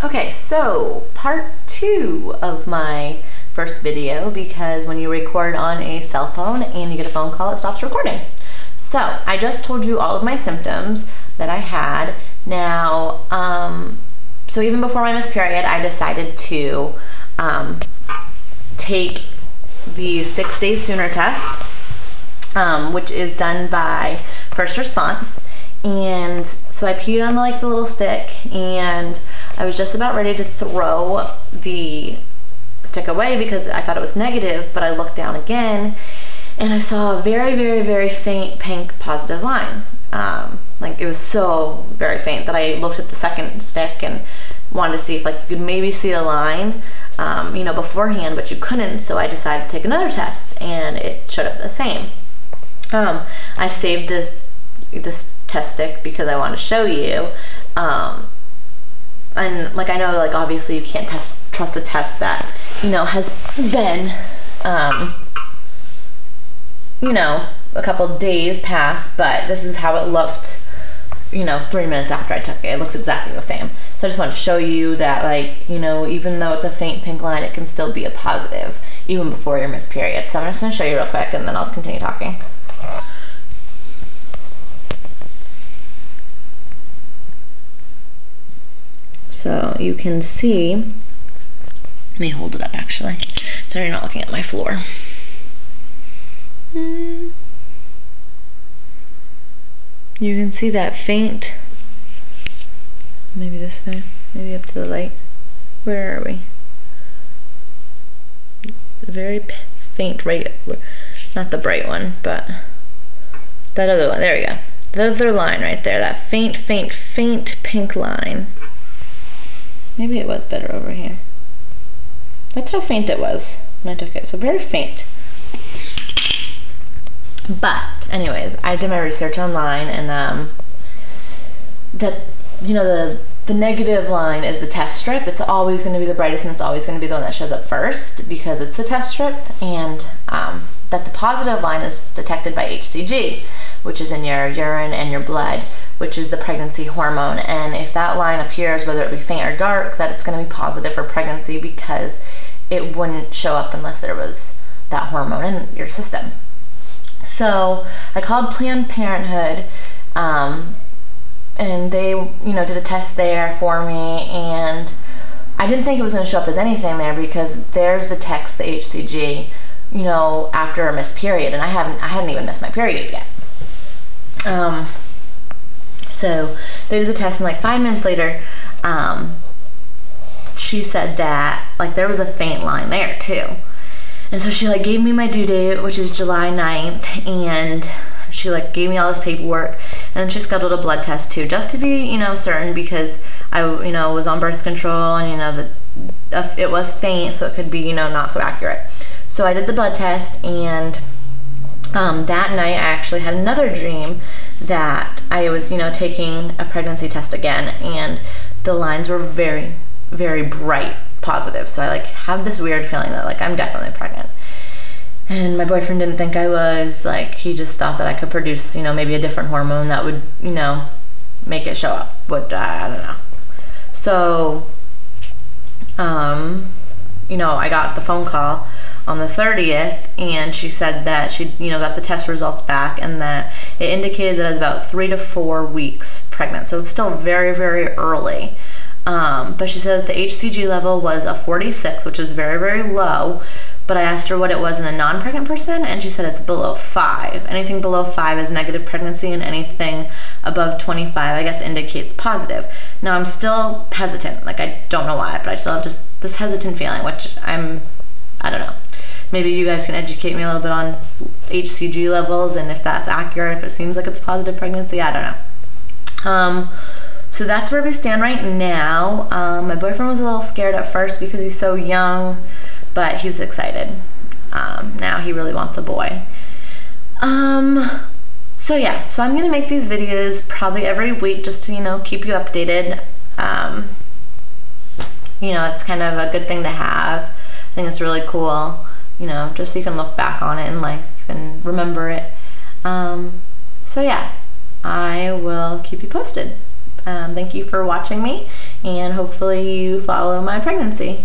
Okay, so part 2 of my first video, because when you record on a cell phone and you get a phone call, it stops recording. So I just told you all of my symptoms that I had. Now, so even before my missed period, I decided to take the 6 days sooner test, which is done by First Response. And so I peed on the little stick, and I was just about ready to throw the stick away because I thought it was negative, but I looked down again and I saw a very, very, very faint pink positive line. It was so very faint that I looked at the second stick and wanted to see if you could maybe see a line, beforehand, but you couldn't. So I decided to take another test, and it showed up the same. I saved this test stick because I want to show you. And I know obviously you can't trust a test that has been a couple days past, but this is how it looked 3 minutes after I took it. It looks exactly the same. So I just wanted to show you that even though it's a faint pink line, it can still be a positive even before your missed period. So I'm just going to show you real quick and then I'll continue talking. So you can see, let me hold it up actually, so you're not looking at my floor. You can see that faint, maybe this way, maybe up to the light. Where are we? Very faint, right, not the bright one, but that other one, there we go. The other line right there, that faint, faint, faint pink line. Maybe it was better over here. That's how faint it was when I took it. So very faint. But anyways, I did my research online, and that the negative line is the test strip. It's always going to be the brightest, and it's always going to be the one that shows up first because it's the test strip. And that the positive line is detected by HCG, which is in your urine and your blood, which is the pregnancy hormone. And if that line appears, whether it be faint or dark, that it's going to be positive for pregnancy because it wouldn't show up unless there was that hormone in your system. So I called Planned Parenthood, and they did a test there for me, and I didn't think it was going to show up as anything there because there's a text, the HCG, after a missed period, and I hadn't even missed my period yet. So they did the test, and 5 minutes later, she said that there was a faint line there too. And so she gave me my due date, which is July 9th, and she gave me all this paperwork, and then she scheduled a blood test too, just to be certain, because I was on birth control, and it was faint, so it could be not so accurate. So I did the blood test, and that night I actually had another dream that I was taking a pregnancy test again, and the lines were very, very bright positive. So I have this weird feeling that I'm definitely pregnant. And my boyfriend didn't think I was. He just thought that I could produce maybe a different hormone that would make it show up, but I don't know. So I got the phone call on the 30th, and she said that she got the test results back, and that it indicated that I was about 3 to 4 weeks pregnant. So it's still very, very early. But she said that the HCG level was a 46, which is very, very low. But I asked her what it was in a non-pregnant person, and she said it's below 5. Anything below 5 is negative pregnancy, and anything above 25, I guess, indicates positive. Now, I'm still hesitant. I don't know why, but I still have just this hesitant feeling, which I don't know. Maybe you guys can educate me a little bit on HCG levels, and if that's accurate, if it seems like it's positive pregnancy, I don't know. So that's where we stand right now. My boyfriend was a little scared at first because he's so young, but he was excited. Now he really wants a boy. So yeah, so I'm going to make these videos probably every week just to, keep you updated. It's kind of a good thing to have. I think it's really cool, just so you can look back on it in life and remember it. So yeah, I will keep you posted. Thank you for watching me, and hopefully you follow my pregnancy.